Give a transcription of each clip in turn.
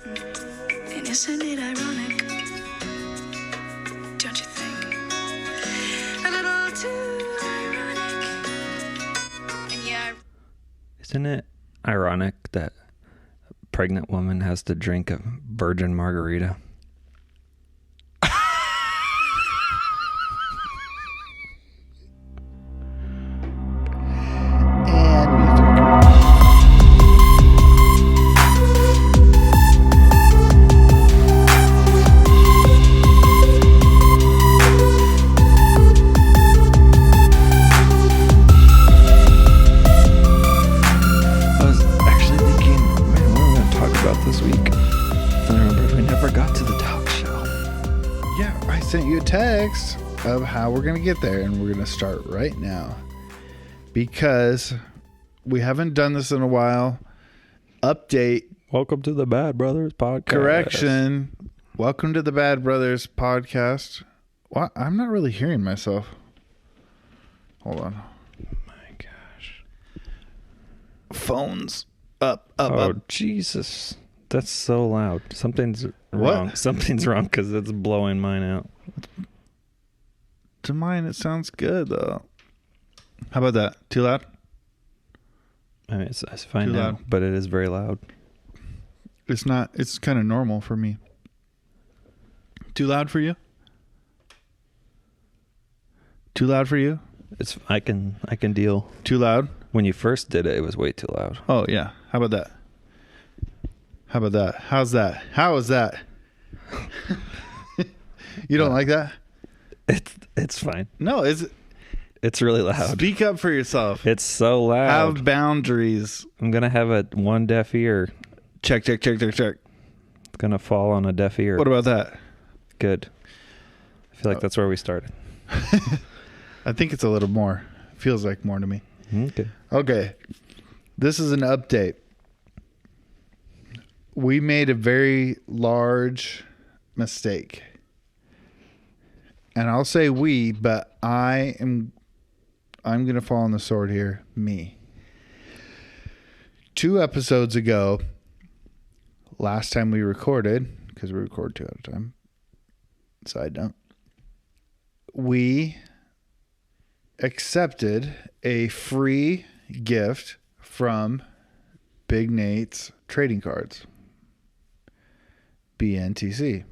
And isn't it ironic? Don't you think? A little too ironic. And yeah. Isn't it ironic that a pregnant woman has to drink a virgin margarita? Text of how we're gonna get there, and we're gonna start right now because we haven't done this in a while. Update. Welcome to the Bad Brothers podcast. Correction. Welcome to the Bad Brothers podcast. What? I'm not really hearing myself. Hold on. My gosh. Phones up. Oh, Jesus. That's so loud. Something's wrong. What? Something's wrong because it's blowing mine out. To mine, it sounds good, though. How about that? Too loud? I mean, it's fine Too now, loud. but it is very loud. It's not. It's kind of normal for me. Too loud for you? Too loud for you? It's I can deal. Too loud? When you first did it, it was way too loud. Oh, yeah. How about that? How about that? How's that? How is that? You don't like that? It's fine. No, It's really loud. Speak up for yourself. It's so loud. Have boundaries. I'm gonna have one deaf ear. Check. It's gonna fall on a deaf ear. What about that? Good. I feel like that's where we started. I think it's a little more. Feels like more to me. Okay. This is an update. We made a very large mistake. And I'll say we, but I'm going to fall on the sword here. Me. 2 episodes ago, last time we recorded, because we record 2 at a time, side note, we accepted a free gift from Big Nate's trading cards. BNTC.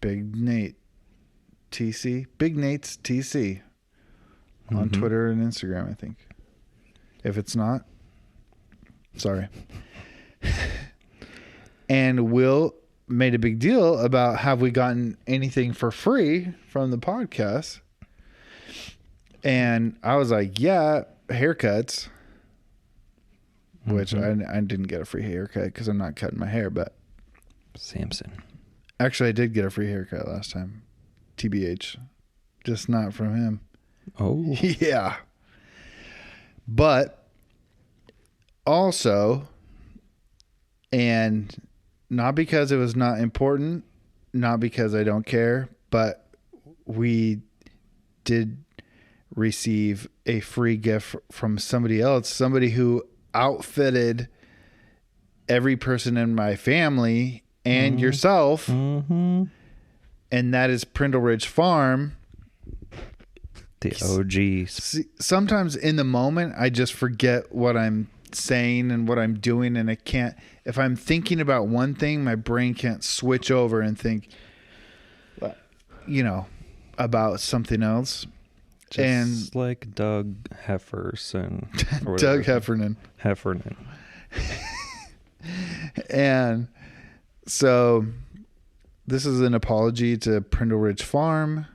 Big Nate TC. Big Nate's TC. On Twitter and Instagram, I think. If it's not, sorry. And Will made a big deal about, have we gotten anything for free from the podcast? And I was like, yeah, haircuts. Which I didn't get a free haircut because I'm not cutting my hair, but Samson. Actually, I did get a free haircut last time. TBH. Just not from him. Oh. Yeah. But also, and not because it was not important, not because I don't care, but we did receive a free gift from somebody else, somebody who outfitted every person in my family and yourself. And that is Prindle Ridge Farm. The OGs. See, sometimes in the moment, I just forget what I'm saying and what I'm doing. And I can't, if I'm thinking about one thing, my brain can't switch over and think, about something else. Just like Doug Hefferson. Doug Heffernan. And so this is an apology to Prindle Ridge Farm.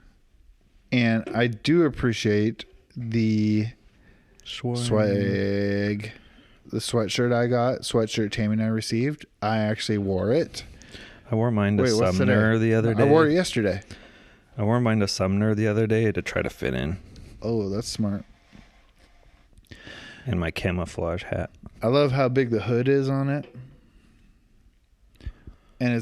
And I do appreciate the swag. The sweatshirt I got, sweatshirt Tammy and I received. I actually wore it. I wore mine to Sumner the other day. I wore it yesterday. I wore mine to Sumner the other day to try to fit in. Oh, that's smart. And my camouflage hat. I love how big the hood is on it. And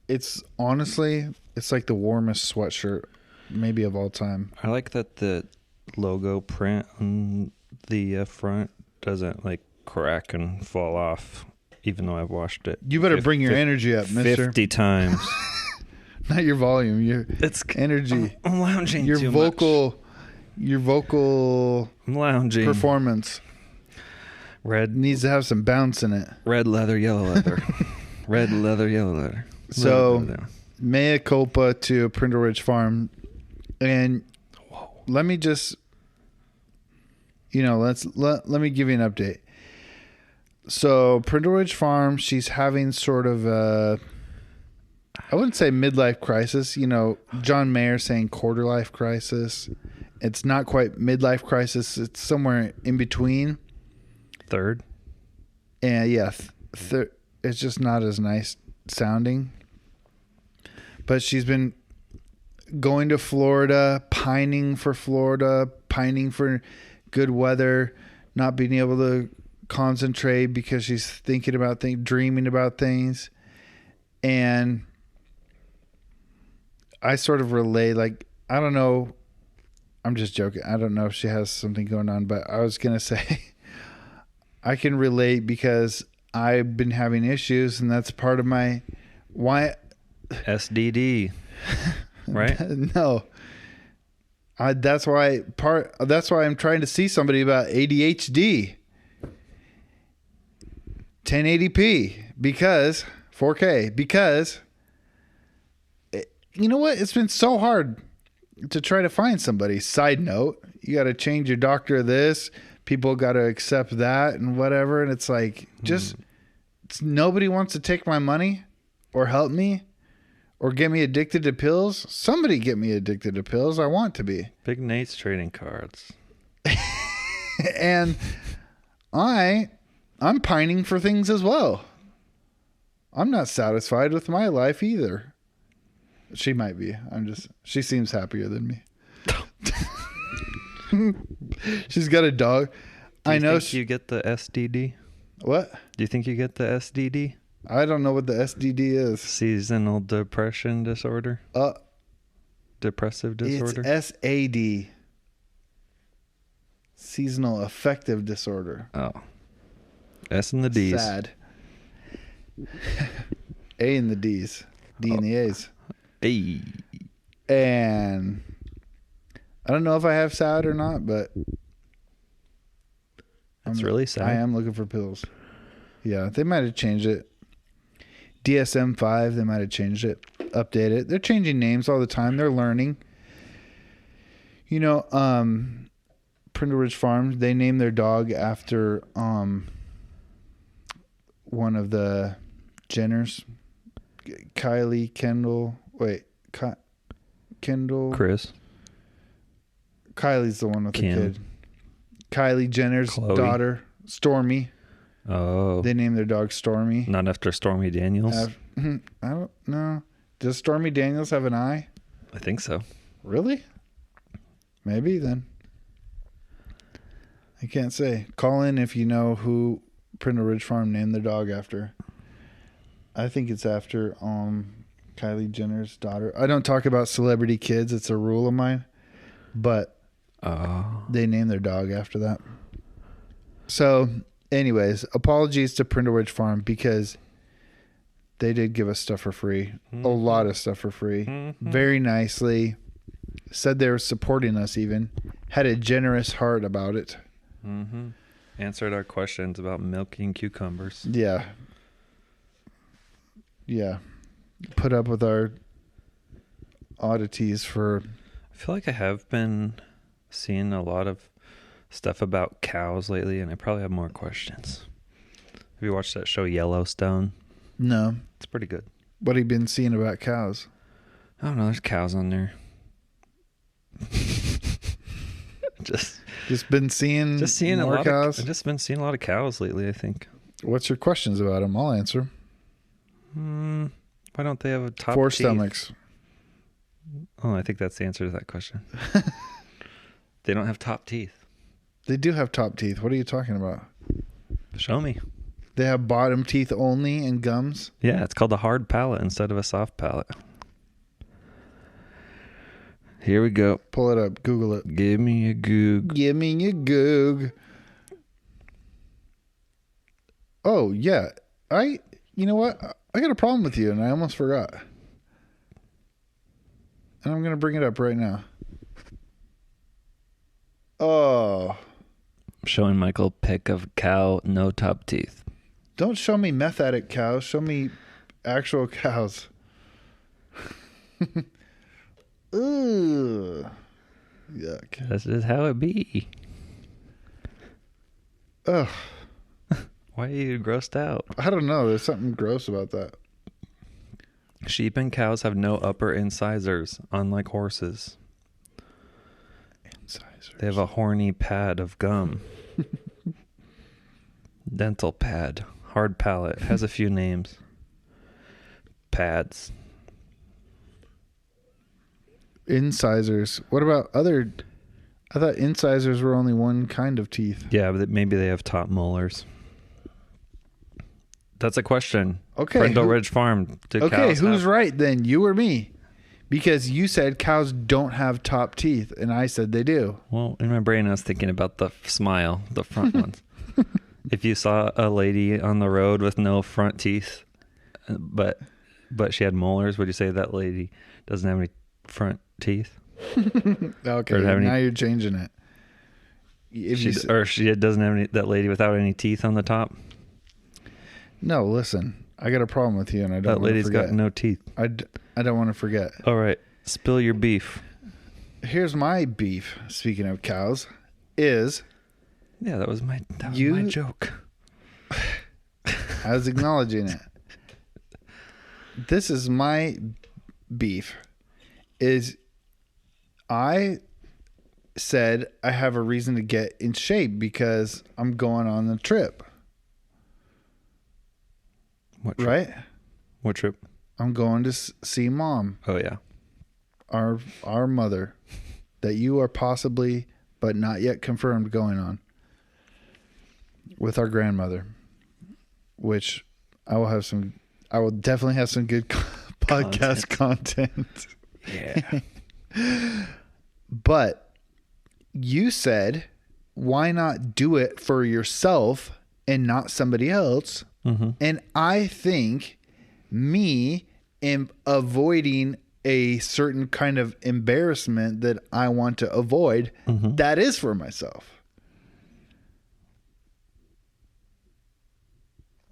it's honestly, it's like the warmest sweatshirt maybe of all time. I like that the logo print on the front doesn't like crack and fall off even though I've watched it. You better bring your energy up, mister. 50 times. Not your volume, your It's energy. I'm lounging Your too vocal much. your vocal I'm lounging. performance Red needs to have some bounce in it. red leather, yellow leather. Red leather, yellow leather. So, Leather. mea culpa to Prindle Ridge Farm. And let me just, let me give you an update. So, Prindle Ridge Farm, she's having sort of a, I wouldn't say midlife crisis. John Mayer saying quarter life crisis. It's not quite midlife crisis. It's somewhere in between. Third. And yeah, it's just not as nice sounding. But she's been going to Florida, pining for good weather, not being able to concentrate because she's thinking about things, dreaming about things. And I sort of relay, like, I don't know. I'm just joking. I don't know if she has something going on, but I was going to say I can relate because I've been having issues, and that's part of my why. SDD. Right? No. That's why I'm trying to see somebody about ADHD. 1080p because 4K because you know what? It's been so hard to try to find somebody. Side note, you got to change your doctor of this. People got to accept that and whatever. And it's like, nobody wants to take my money or help me or get me addicted to pills. Somebody get me addicted to pills. I want to be. Big Nate's trading cards. And I'm pining for things as well. I'm not satisfied with my life either. She might be. She seems happier than me. She's got a dog. Do you think you get the SDD? What? Do you think you get the SDD? I don't know what the SDD is. Seasonal depression disorder? Depressive disorder? It's SAD. Seasonal affective disorder. Oh. S and the D's. Sad. A and the D's. D and the A's. Hey. And I don't know if I have sad or not, but That's really sad. I am looking for pills. Yeah, they might have changed it. DSM-5, they might have changed it, updated it. They're changing names all the time. They're learning. Prindle Ridge Farm, they named their dog after one of the Jenners. Kylie, Kendall. Wait, Kendall. Chris. Kylie's the one with Kim. the kid. Kylie Jenner's Chloe. daughter, Stormy. Oh. They named their dog Stormy. Not after Stormy Daniels? I don't know. Does Stormy Daniels have an eye? I think so. Really? Maybe then. I can't say. Call in if you know who Prindle Ridge Farm named their dog after. I think it's after Kylie Jenner's daughter. I don't talk about celebrity kids. It's a rule of mine. But they named their dog after that. So, anyways, apologies to Prindle Ridge Farm because they did give us stuff for free. Mm-hmm. A lot of stuff for free. Mm-hmm. Very nicely. Said they were supporting us even. Had a generous heart about it. Mm-hmm. Answered our questions about milking cucumbers. Yeah. Yeah. Put up with our oddities for... I feel like I have been seeing a lot of stuff about cows lately, and I probably have more questions. Have you watched that show Yellowstone? No. It's pretty good. What have you been seeing about cows? I don't know. There's cows on there. Just been seeing more a lot cows? I've just been seeing a lot of cows lately, I think. What's your questions about them? I'll answer. Why don't they have a top 4 teeth? stomachs. Oh, I think that's the answer to that question. They don't have top teeth. They do have top teeth. What are you talking about? Show me. They have bottom teeth only and gums? Yeah, it's called a hard palate instead of a soft palate. Here we go. Pull it up. Google it. Give me a goog. Give me a goog. Oh, yeah. You know what? I got a problem with you, and I almost forgot. And I'm going to bring it up right now. Oh. Showing Michael pic of cow, no top teeth. Don't show me meth addict cows. Show me actual cows. Ugh. Yuck. That's just how it be. Ugh. Why are you grossed out? I don't know. There's something gross about that. Sheep and cows have no upper incisors, unlike horses. Incisors. They have a horny pad of gum. Dental pad. Hard palate. Has a few names. Pads. Incisors. What about other... I thought incisors were only one kind of teeth. Yeah, but maybe they have top molars. That's a question. Okay. Brindle Ridge Farm. Okay, who's right then? You or me? Because you said cows don't have top teeth, and I said they do. Well, in my brain, I was thinking about the smile, the front ones. If you saw a lady on the road with no front teeth, but she had molars, would you say that lady doesn't have any front teeth? Okay, now you're changing it. She doesn't have any, that lady without any teeth on the top? No, listen. I got a problem with you, and I don't want to forget. That lady's got no teeth. I don't want to forget. All right. Spill your beef. Here's my beef, speaking of cows, is... Yeah, that was my joke. I was acknowledging it. This is my beef. Is I said I have a reason to get in shape because I'm going on the trip. What trip? Right? What trip? I'm going to see Mom. Oh, yeah. Our mother that you are possibly, but not yet confirmed, going on with our grandmother, which I will definitely have some good podcast content. Yeah. But you said, why not do it for yourself and not somebody else? Mm-hmm. And I think me avoiding a certain kind of embarrassment that I want to avoid, that is for myself.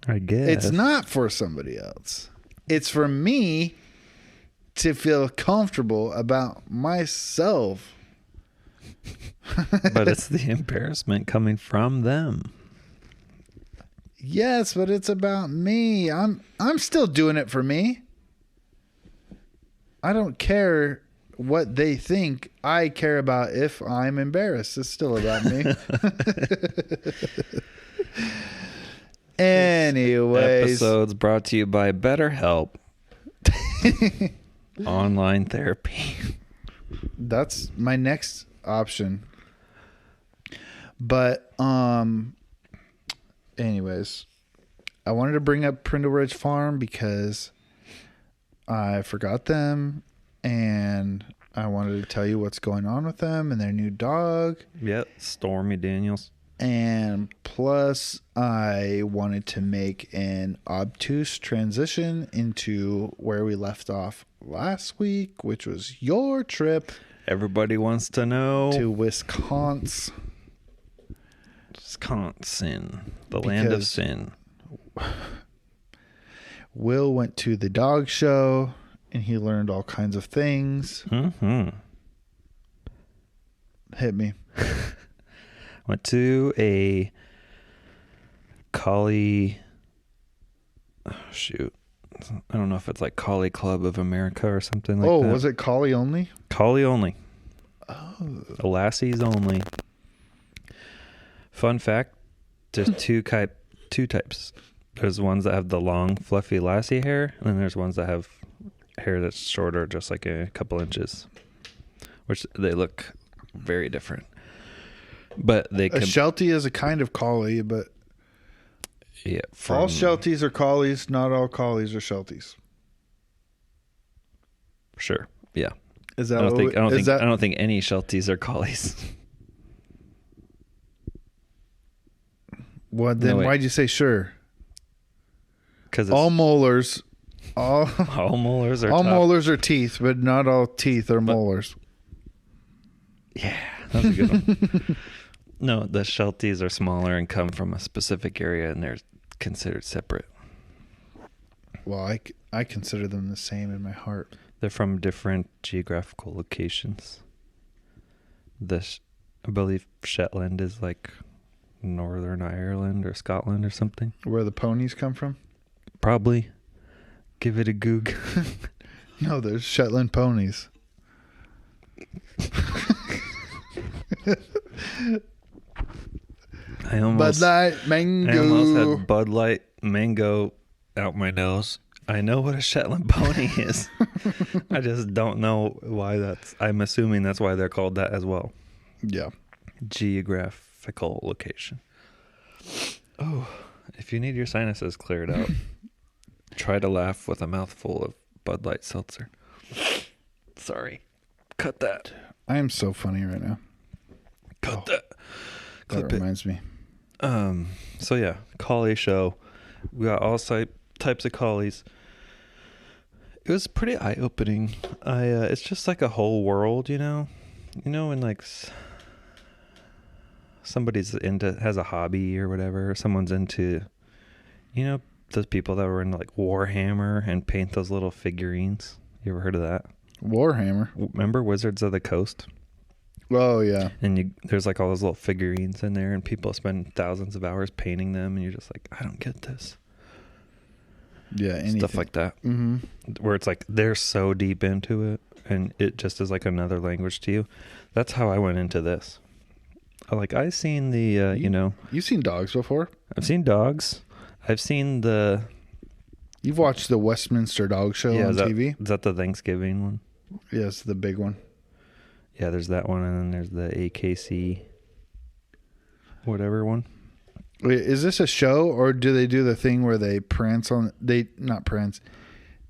I guess. It's not for somebody else. It's for me to feel comfortable about myself. But it's the embarrassment coming from them. Yes, but it's about me. I'm still doing it for me. I don't care what they think. I care about if I'm embarrassed. It's still about me. Anyways. Episodes brought to you by BetterHelp. Online therapy. That's my next option. But anyways, I wanted to bring up Brindle Ridge Farm because I forgot them, and I wanted to tell you what's going on with them and their new dog. Yep, Stormy Daniels. And plus, I wanted to make an obtuse transition into where we left off last week, which was your trip. Everybody wants to know. To Wisconsin. The land of sin. Will went to the dog show, and he learned all kinds of things. Mm-hmm. Hit me. Went to a collie. Oh, shoot. I don't know if it's like Collie Club of America or something like that. Oh, was it collie only? Collie only. Oh. Lassies only. Fun fact, there's two types. There's ones that have the long, fluffy lassie hair, and then there's ones that have hair that's shorter, just like a couple inches, which they look very different. But they a Sheltie is a kind of collie, but yeah, all Shelties are collies. Not all collies are Shelties. Sure, yeah. Is that? I don't think any Shelties are collies. What then? No, why'd you say sure? because all molars, all all molars are all tough. molars are teeth, but not all teeth are molars. Yeah, that's a good one. No, the Shelties are smaller and come from a specific area, and they're considered separate. Well, I consider them the same in my heart. They're from different geographical locations. I believe Shetland is like Northern Ireland or Scotland or something. Where the ponies come from? Probably. Give it a goog. No, there's Shetland ponies. I almost Bud Light Mango. I almost had Bud Light Mango out my nose. I know what a Shetland pony is. I just don't know why I'm assuming that's why they're called that as well. Yeah. Geographical location. Oh, if you need your sinuses cleared out, try to laugh with a mouthful of Bud Light seltzer. Sorry. Cut that. I am so funny right now. Cut that. That reminds me. So yeah, collie show. We got all types of collies. It was pretty eye-opening. It's just like a whole world, you know when like somebody's has a hobby or whatever, or someone's into, those people that were into like Warhammer and paint those little figurines. You ever heard of that? Warhammer. Remember Wizards of the Coast? Oh yeah. And there's like all those little figurines in there, and people spend thousands of hours painting them, and you're just like, I don't get this. Yeah, anything. Stuff like that. Mm-hmm. Where it's like they're so deep into it, and it just is like another language to you. That's how I went into this. I've seen the, You've seen dogs before? I've seen dogs. I've seen You've watched the Westminster Dog Show on TV? Is that the Thanksgiving one? Yes, the big one. Yeah, there's that one, and then there's the AKC whatever one. Wait, is this a show, or do they do the thing where they prance on... Not prance.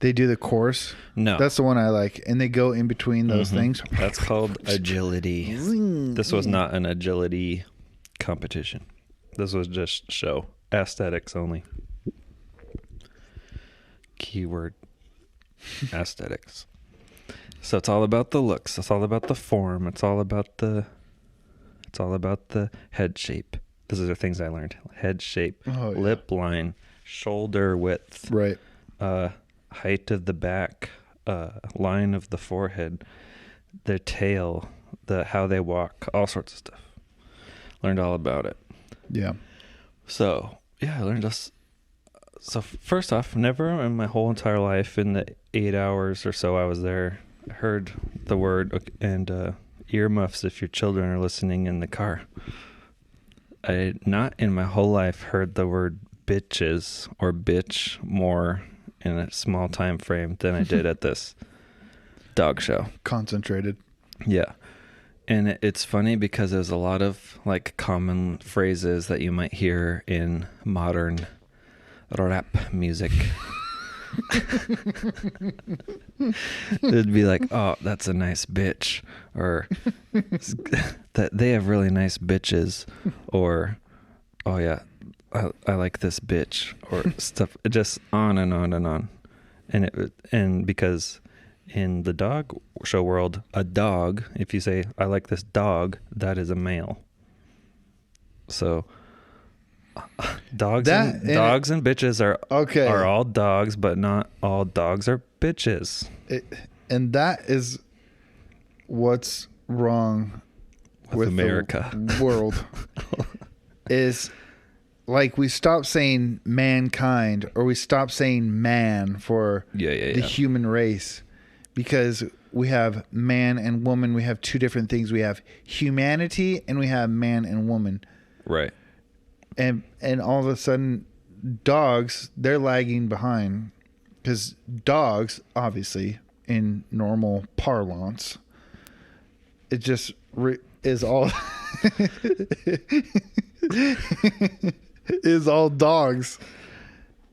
They do the course? No. That's the one I like. And they go in between those things. That's called agility. This was not an agility competition. This was just show. Aesthetics only. Keyword. Aesthetics. So it's all about the looks. It's all about the form. It's all about the head shape. Those are things I learned. Head shape, lip line, shoulder width, right? Height of the back, line of the forehead, their tail, how they walk, all sorts of stuff. Learned all about it. Yeah. So yeah, I learned this. So first off, never in my whole entire life, in the 8 hours or so I was there, I heard the word, and earmuffs if your children are listening in the car. I had not in my whole life heard the word bitches or bitch more in a small time frame than I did at this dog show. Concentrated. Yeah. And it's funny because there's a lot of like common phrases that you might hear in modern rap music. It'd be like, oh, that's a nice bitch, or that they have really nice bitches, or oh yeah, I like this bitch, or stuff, just on and on and on. And because in the dog show world, a dog, if you say I like this dog, that is a male. So dogs and bitches are all dogs, but not all dogs are bitches. And that is what's wrong with America. The world. Is like we stop saying mankind, or we stop saying man for the human race, because we have man and woman. We have two different things. We have humanity and we have man and woman. Right. And all of a sudden, dogs, they're lagging behind, because dogs, obviously, in normal parlance, it just is all is all dogs.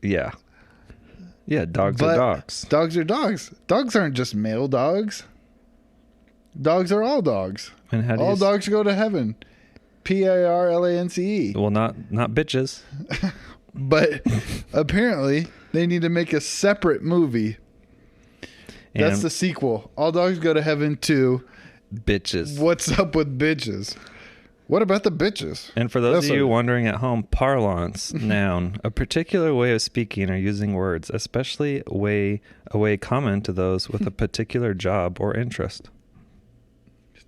Yeah. Yeah, dogs are dogs. Dogs are dogs. Dogs aren't just male dogs. Dogs are all dogs. And how do all dogs go to heaven. Parlance. Well, not bitches. But apparently they need to make a separate movie. That's And the sequel. All Dogs Go to Heaven 2. bitches. What's up with bitches? What about the bitches? And for those That's of you a- wondering at home, parlance, noun, a particular way of speaking or using words, especially a way common to those with a particular job or interest.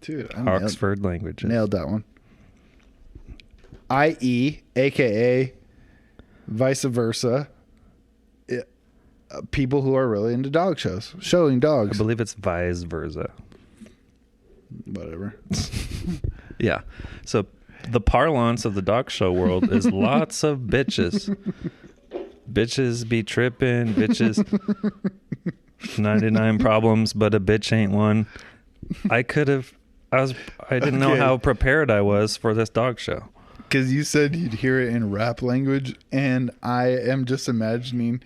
Dude, I Oxford Languages. nailed that one. I.e., a.k.a., vice versa, people who are really into dog shows, showing I dogs. believe it's vice versa. Whatever. Yeah. So the parlance of the dog show world is lots of bitches. Bitches be tripping. Bitches. 99 problems, but a bitch ain't one. I didn't know Okay. how prepared I was for this dog show. Because you said you'd hear it in rap language, and I am just imagining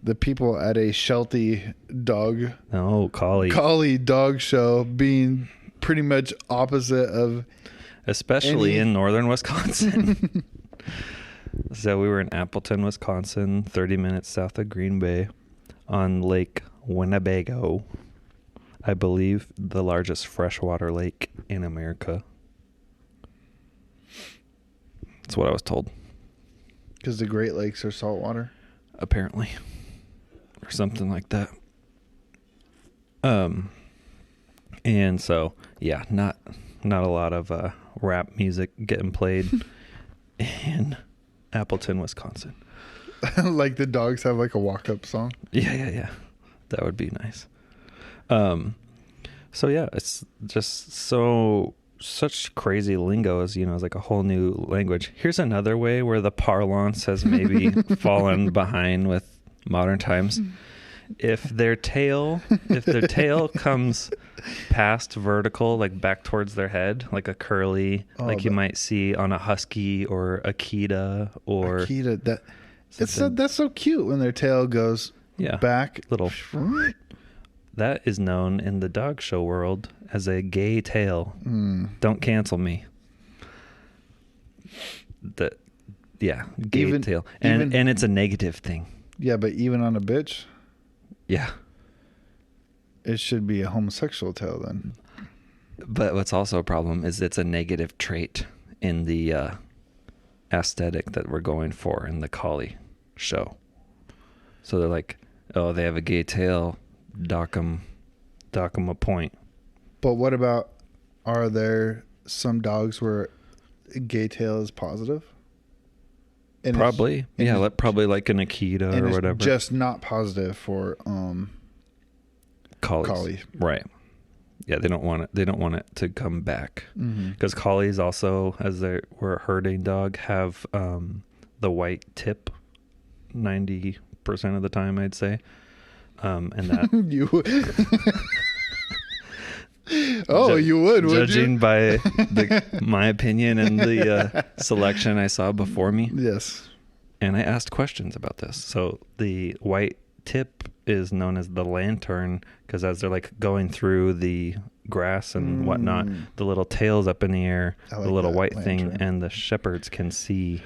the people at a Sheltie dog No, collie. dog show being pretty much opposite of Especially in northern Wisconsin. So we were in Appleton, Wisconsin, 30 minutes south of Green Bay on Lake Winnebago. I believe the largest freshwater lake in America. That's what I was told, because the Great Lakes are saltwater. apparently. Or something like that. And so, yeah, not a lot of rap music getting played in Appleton, Wisconsin. Like the dogs have like a walk-up song. Yeah. That would be nice. So yeah, it's just such crazy lingo as, it's like a whole new language. Here's another way where the parlance has maybe fallen behind with modern times. If their tail comes past vertical, like back towards their head, like a curly, like you might see on a husky or Akita or Akita, that's so cute when their tail goes back. Little. That is known in the dog show world as a gay tail. Don't cancel me. Gay tail. And it's a negative thing. Yeah, but even on a bitch, Yeah. it should be a homosexual tail then. But what's also a problem is it's a negative trait in the aesthetic that we're going for in the collie show. So they're like, oh, they have a gay tail. Dock 'em a point. But what about, are there some dogs where a gay tail is positive? And Probably. Probably like an Akita and or it's whatever. just not positive for collies. Right. Yeah, they don't want it to come back. Because collies also, as they were a herding dog, have the white tip 90% of the time, I'd say. And that you you would judging you? by my opinion and the selection I saw before me. Yes. And I asked questions about this. So the white tip is known as the lantern because as they're like going through the grass and whatnot, the little tail's up in the air, I like the little that white lantern. thing, and the shepherds can see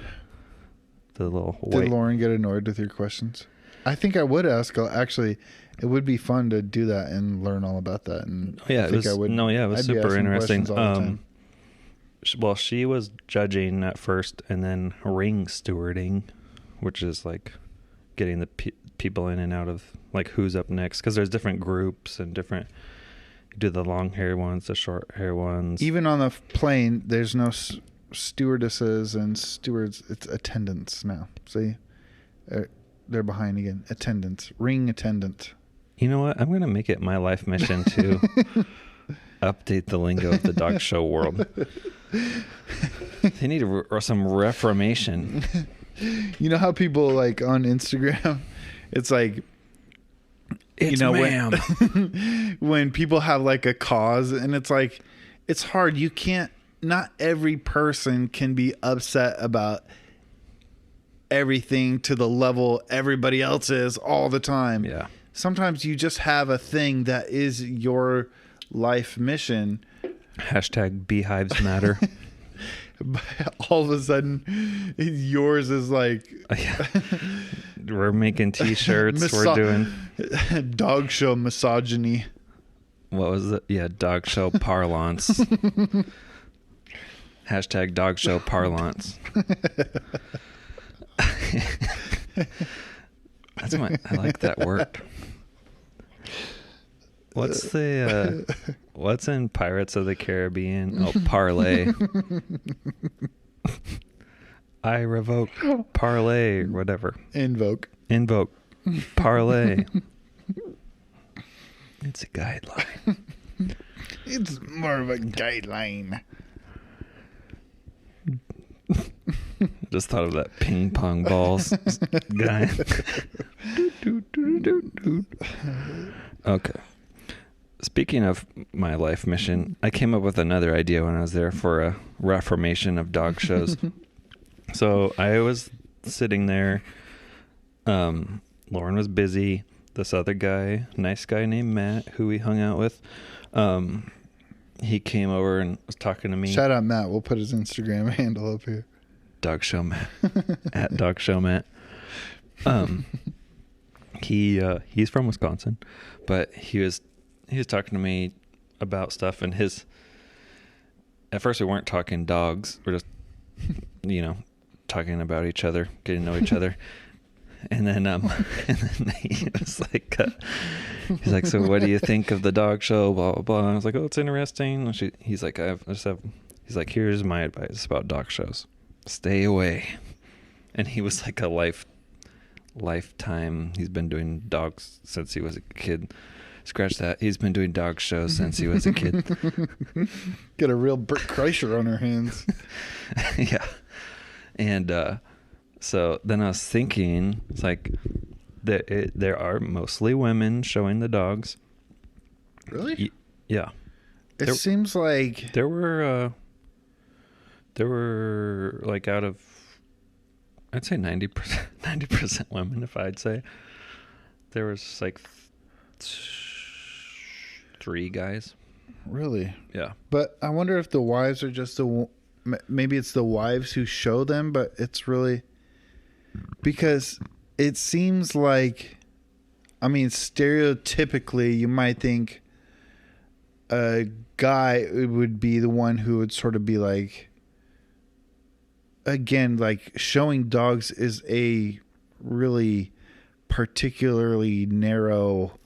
the little white. Did Lauren get annoyed with your questions? I think I would ask. Actually, it would be fun to do that and learn all about that. And Yeah, it was I'd be super asking interesting. questions all the time. Well, she was judging at first and then ring stewarding, which is like getting the people in and out of like who's up next because there's different groups and different. You do the long hair ones, the short hair ones. Even on the plane, there's no stewardesses and stewards. It's attendants now. See, they're behind again. Attendants, ring attendant. You know what? I'm going to make it my life mission to update the lingo of the dog show world. They need some reformation. You know how people like on Instagram, it's like, It's ma'am. when people have like a cause and it's like, it's hard. You can't, not every person can be upset about everything to the level everybody else is all the time. Yeah. Sometimes you just have a thing that is your life mission. Hashtag beehives matter. But all of a sudden, yours is like Yeah. We're making T-shirts. We're Miso- doing dog show misogyny. what was it? Yeah, dog show parlance. Hashtag dog show parlance. I like that word. What's in Pirates of the Caribbean? Oh, parlay. I revoke parlay or whatever. Invoke. Parlay. It's a guideline. It's more of a guideline. Just thought of that ping pong balls guy. Okay. Speaking of my life mission, I came up with another idea when I was there for a reformation of dog shows. So I was sitting there. Lauren was busy. This other guy, nice guy named Matt, who we hung out with, he came over and was talking to me. Shout out Matt. We'll put his Instagram handle up here. Dog Show Matt. At Dog Show Matt. He's from Wisconsin, but he was talking to me about stuff, and at first we weren't talking dogs. We're just talking about each other, getting to know each other. And then he was like, he's like, so what do you think of the dog show? Blah blah blah. And I was like, oh, it's interesting. And he's like, he's like, here's my advice about dog shows: stay away. And he was like a lifetime. He's been doing dogs since he was a kid. Scratch that. He's been doing dog shows since he was a kid. Got a real Bert Kreischer on her hands. Yeah. And so then I was thinking, it's like there are mostly women showing the dogs. Really? Yeah. It seems like there were like out of, I'd say 90% women. If I'd say there was like 3 guys. Really? Yeah. But I wonder if the wives are just maybe it's the wives who show them, but it's really because it seems like, I mean, stereotypically you might think a guy would be the one who would sort of be like, again, like showing dogs is a really particularly narrow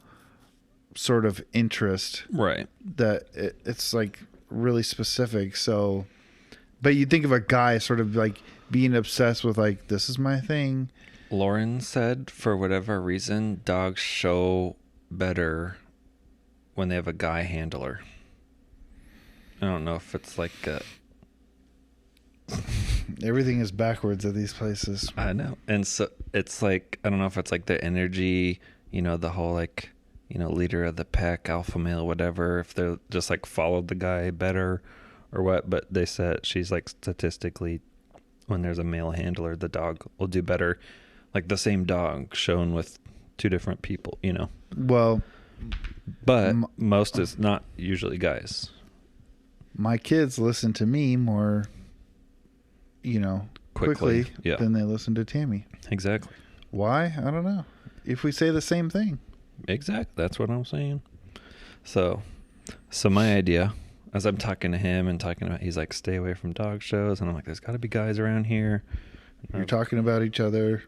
sort of interest, Right. that it's like really specific. So, but you think of a guy sort of like being obsessed with like, this is my thing. Lauren said for whatever reason, dogs show better when they have a guy handler. I don't know if it's like Everything is backwards at these places. I know. And so it's like, I don't know if it's like the energy, the whole like, leader of the pack, alpha male, whatever, if they're just like followed the guy better or what. But they said she's like statistically, when there's a male handler, the dog will do better. Like the same dog shown with 2 different people, Well, But most is not usually guys. my kids listen to me more, quickly Yeah. than they listen to Tammy. Exactly. Why? I don't know. If we say the same thing. Exactly. That's what I'm saying. So my idea, as I'm talking to him and talking about, he's like, stay away from dog shows. And I'm like, there's got to be guys around here. You're talking about each other.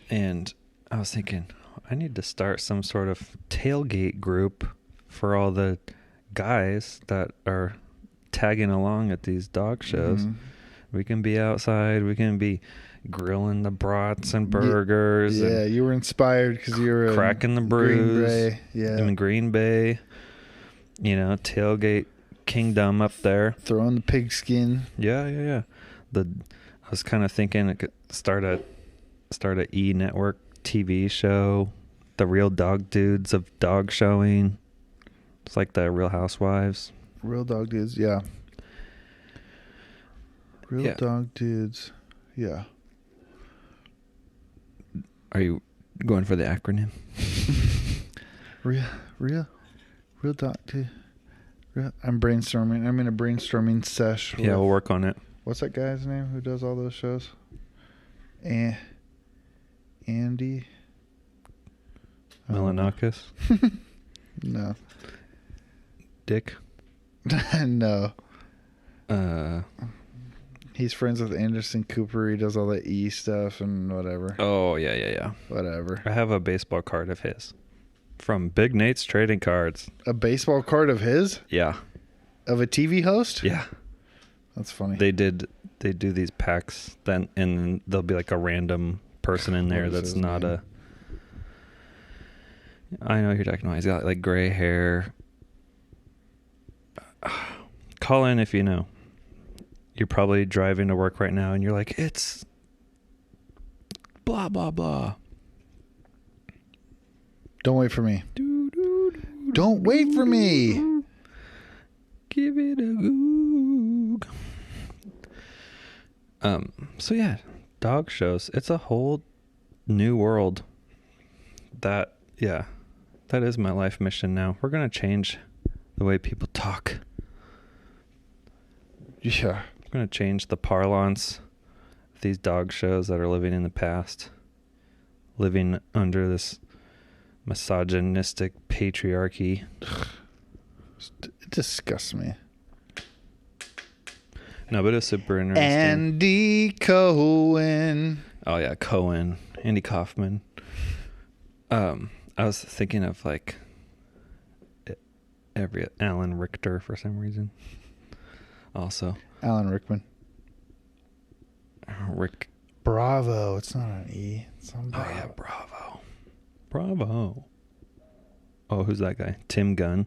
And I was thinking, I need to start some sort of tailgate group for all the guys that are tagging along at these dog shows. Mm-hmm. We can be outside. We can be grilling the brats and burgers. Yeah, and you were inspired because you were cracking the brews. Green Bay. Yeah. In Green Bay. Tailgate kingdom up there. Throwing the pigskin. Yeah. I was kind of thinking I could start a E-network TV show, The Real Dog Dudes of Dog Showing. It's like the Real Housewives. Real Dog Dudes, yeah. Real Dog Dudes, yeah. Are you going for the acronym? Real Dog Dude. I'm brainstorming. I'm in a brainstorming sesh. Yeah, with- we'll work on it. What's that guy's name who does all those shows? Andy? Milanakis. No. Dick. No. Uh. He's friends with Anderson Cooper. He does all the E stuff and whatever. Oh, yeah. Whatever. I have a baseball card of his. From Big Nate's Trading Cards. A baseball card of his? Yeah. Of a TV host? Yeah. That's funny. They do these packs, then and there'll be like a random person in there What is that's his not name? I know who you're talking about. He's got like gray hair. Call in if you know. You're probably driving to work right now and you're like, it's blah, blah, blah. Don't wait for me. Don't wait for me. Give it a goog. So yeah, dog shows. It's a whole new world. That is my life mission now. We're gonna change the way people talk. Yeah. We're gonna change the parlance of these dog shows that are living in the past, living under this misogynistic patriarchy. It disgusts me. No, but it's super interesting. Andy Cohen. Oh yeah, Cohen, Andy Kaufman. I was thinking of like every Alan Richter for some reason. Also, Alan Rickman. Rick. Bravo. It's not an E. It's on Oh Bravo. yeah, Bravo. Oh, who's that guy? Tim Gunn.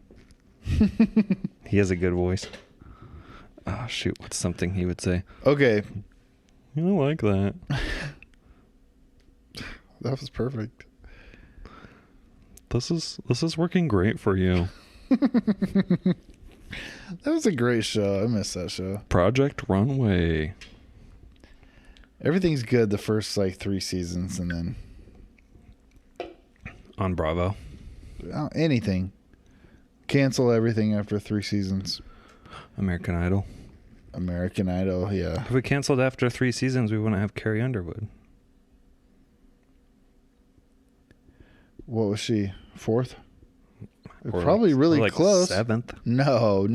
He has a good voice. Oh shoot, what's something he would say? Okay. I like that. That was perfect. This is working great for you. That was a great show. I miss that show. Project Runway. Everything's good the first like 3 seasons and then On Bravo. anything. Cancel everything after 3 seasons. American Idol. American Idol, yeah. If we canceled after 3 seasons, we wouldn't have Carrie Underwood. What was she? 4th? Or Probably really like close. 7th. No.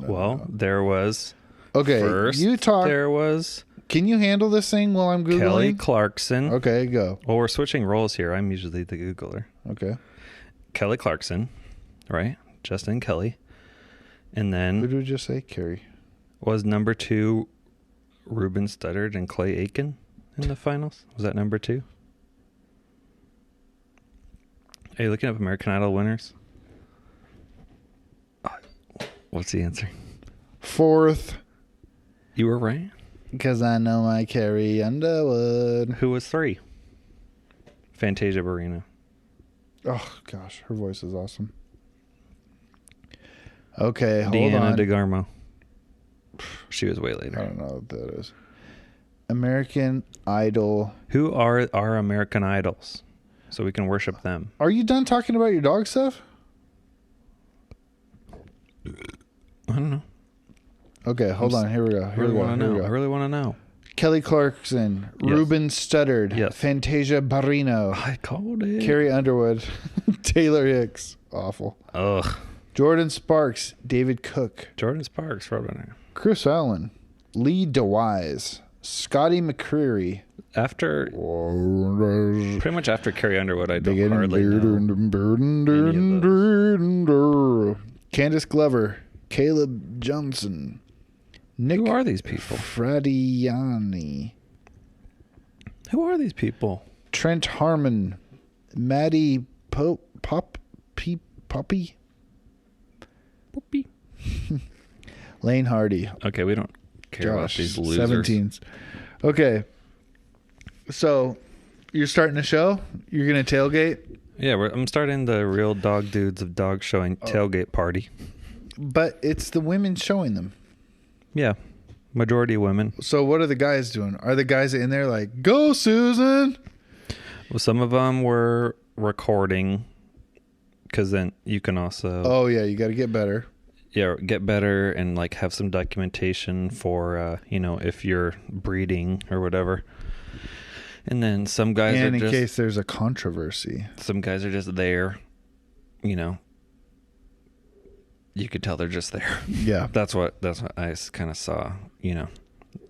Well, there was Okay, first. you talk. There was Can you handle this thing while I'm Googling? Kelly Clarkson. Okay, go. Well, we're switching roles here. I'm usually the Googler. Okay. Kelly Clarkson, right? Justin Kelly. And Who then did we just say? Carrie. was number 2 Ruben Studdard and Clay Aiken in the finals? Was that number 2? Are you looking up American Idol winners? What's the answer? 4th. You were right. Because I know my Carrie Underwood. Who was 3? Fantasia Barrino. Oh, gosh. Her voice is awesome. Okay, hold Deanna on. DeGarmo. She was way I later. don't know what that is. American Idol. Who are our American Idols? So we can worship them. Are you done talking about your dog stuff? I don't know. Okay, hold on. Here we go. I really want to know. I go. really want to know. Kelly Clarkson, Yes. Ruben Studdard, Yes. Fantasia Barrino, I called it. Carrie Underwood, Taylor Hicks, awful. Ugh. Jordan Sparks, David Cook, Jordan Sparks, Roadrunner. Chris Allen, Lee DeWise, Scotty McCreery. After, pretty much after Carrie Underwood, I don't hardly know. Candace Glover, Caleb Johnson, Nick Who are these people? Fradiani, Who are these people? Trent Harmon, Maddie Poppy, Whoopee. Lane Hardy, Okay, we don't care about Josh, these losers. 17s. Okay, so you're starting a show. You're gonna tailgate, Yeah, I'm starting the Real Dog Dudes of Dog Showing tailgate party. but it's the women showing them. Yeah, majority women. So what are the guys doing? Are the guys in there like, go Susan? Well, some of them were recording because then you can also Oh yeah, you got to get better. get better and like have some documentation for if you're breeding or whatever. And then some guys And are in just case there's a controversy. some guys are just there, you could tell they're just there. Yeah. That's what I kind of saw,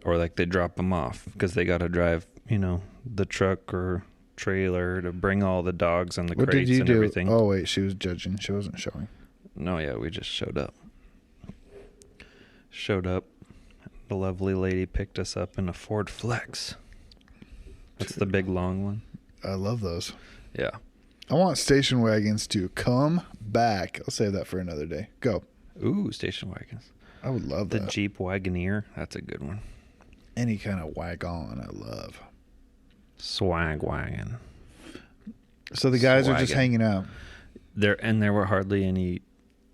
or like they drop them off because they got to drive, the truck or trailer to bring all the dogs and the What crates did you and do? everything. Oh wait, she was judging. She wasn't showing. No, yeah, we just showed up. The lovely lady picked us up in a Ford Flex. That's the big long one. I love those. Yeah. I want station wagons to come back. I'll save that for another day. Go. Ooh, station wagons. I would love The that. Jeep Wagoneer. That's a good one. Any kind of wagon, I love. Swag wagon. So the guys are just Swaggin'. hanging out. There were hardly any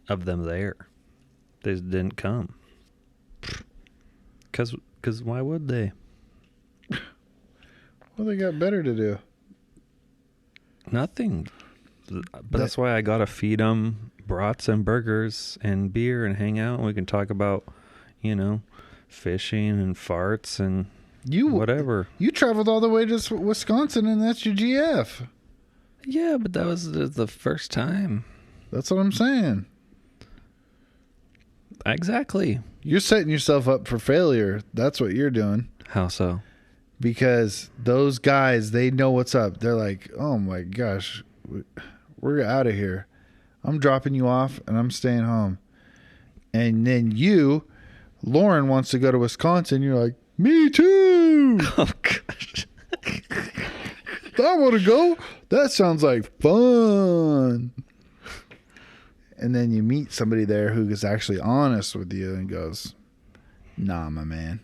of them there. They just didn't come. Cause why would they? Well, they got better to do. Nothing. But that's why I gotta feed them brats and burgers and beer and hang out, and we can talk about, fishing and farts and whatever. You traveled all the way to Wisconsin, and that's your GF. Yeah, but that was the first time. That's what I'm saying. Exactly. You're setting yourself up for failure. That's what you're doing. How so? Because those guys, they know what's up. They're like, oh my gosh, we're out of here. I'm dropping you off and I'm staying home. And then Lauren wants to go to Wisconsin. You're like, me too. Oh gosh. I want to go. That sounds like fun. And then you meet somebody there who is actually honest with you and goes, nah, my man.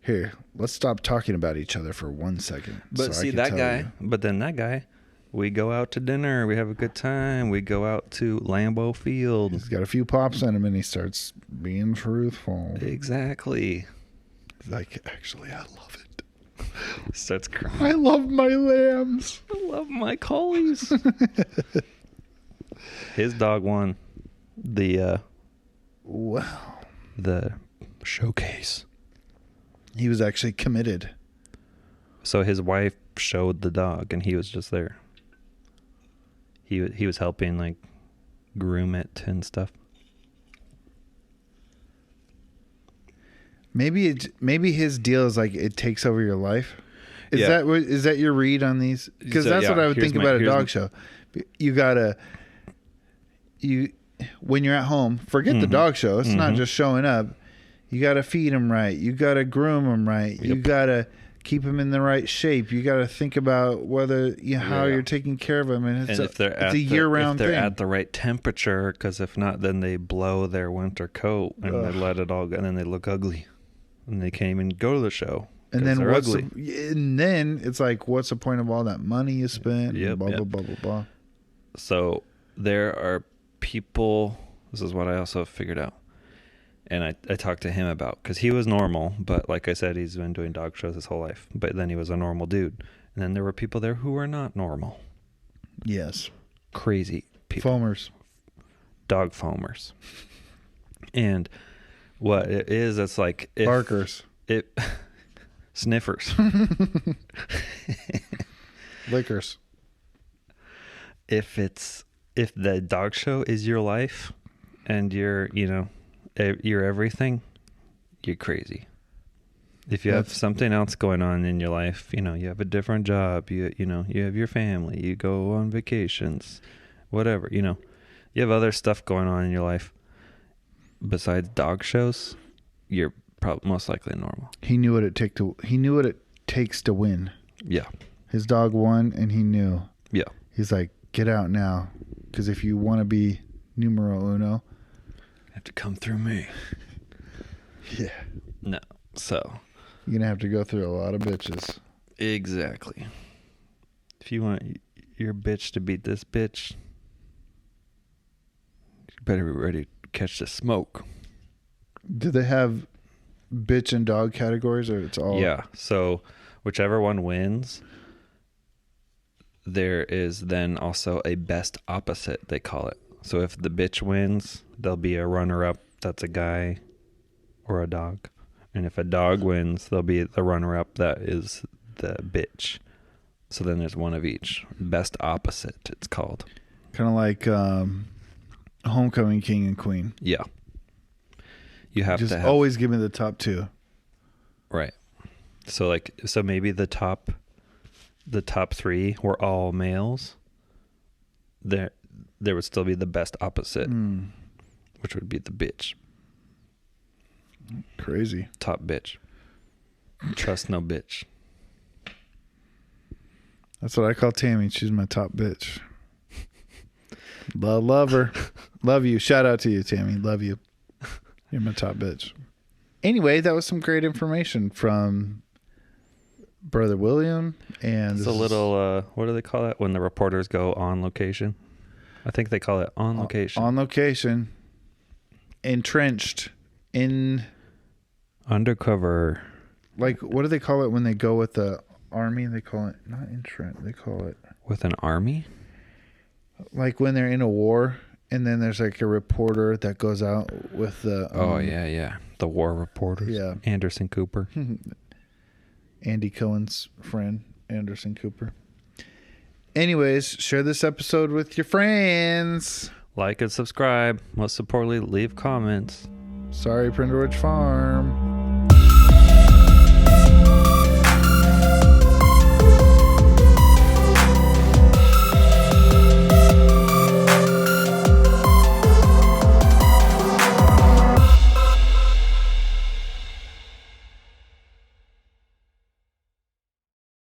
Here, let's stop talking about each other for 1 second. But see that guy, we go out to dinner, we have a good time, we go out to Lambeau Field. He's got a few pops in him and he starts being truthful. Exactly. He's like, actually, I love it. Starts crying. I love my lambs. I love my collies. His dog won the Wow. the showcase. He was actually committed. So his wife showed the dog, and he was just there. He was helping like groom it and stuff. Maybe his deal is like it takes over your life. Is Yeah. that your read on these? Because So, that's yeah, what I would think about a dog my- show. When you're at home, forget the dog show. It's not just showing up. You got to feed them right. You got to groom them right. You Yep. got to keep them in the right shape. You got to think about how you're taking care of them. And it's And if they're a year-round if they're thing. at the right temperature, because if not, then they blow their winter coat and they let it all go, and then they look ugly, and they can't even go to the show. And then they're ugly. and then it's like, what's the point of all that money you spent? Yep, Blah, yep. blah, blah, blah, blah. So there are people. This is what I also figured out, and I talked to him about, because he was normal, but like I said, he's been doing dog shows his whole life. But then he was a normal dude, and then there were people there who were not normal, Yes. crazy people, Foamers. dog foamers. And what it is, it's like Barkers. Sniffers. Lickers. If the dog show is your life and you're everything, you're crazy. If you have something else going on in your life, you have a different job, you have your family, you go on vacations, whatever, you have other stuff going on in your life besides dog shows, you're probably most likely normal. He knew what it takes to win. Yeah. His dog won, and he knew. Yeah. He's like, get out now, because if you want to be numero uno, You have to come through me. yeah, No. So. you're gonna have to go through a lot of bitches. Exactly. If you want your bitch to beat this bitch, you better be ready to catch the smoke. Do they have bitch and dog categories, or it's all? Yeah. So whichever one wins, there is then also a best opposite, they call it. So if the bitch wins, there'll be a runner-up that's a guy or a dog. And if a dog wins, there'll be the runner-up that is the bitch. So then there's one of each. Best opposite, it's called. Kind of like Homecoming King and Queen. Yeah. You have Just to have, always give me the top two. right. So maybe the top three were all males. There would still be the best opposite, which would be the bitch. Crazy. Top bitch. Trust no bitch. That's what I call Tammy. She's my top bitch. Love her. Love you. Shout out to you, Tammy. Love you. You're my top bitch. Anyway, that was some great information from Brother William. And It's a little, what do they call it when the reporters go on location? I think they call it on location. On location. Entrenched. In. Undercover. Like, what do they call it when they go with the army? They call it, not entrenched, they call it. With an army? Like when they're in a war and then there's like a reporter that goes out with the. Yeah. The war reporters. Yeah. Anderson Cooper. Andy Cohen's friend, Anderson Cooper. Anyways, share this episode with your friends. Like and subscribe. Most importantly, leave comments. Sorry, Prindle Ridge Farm.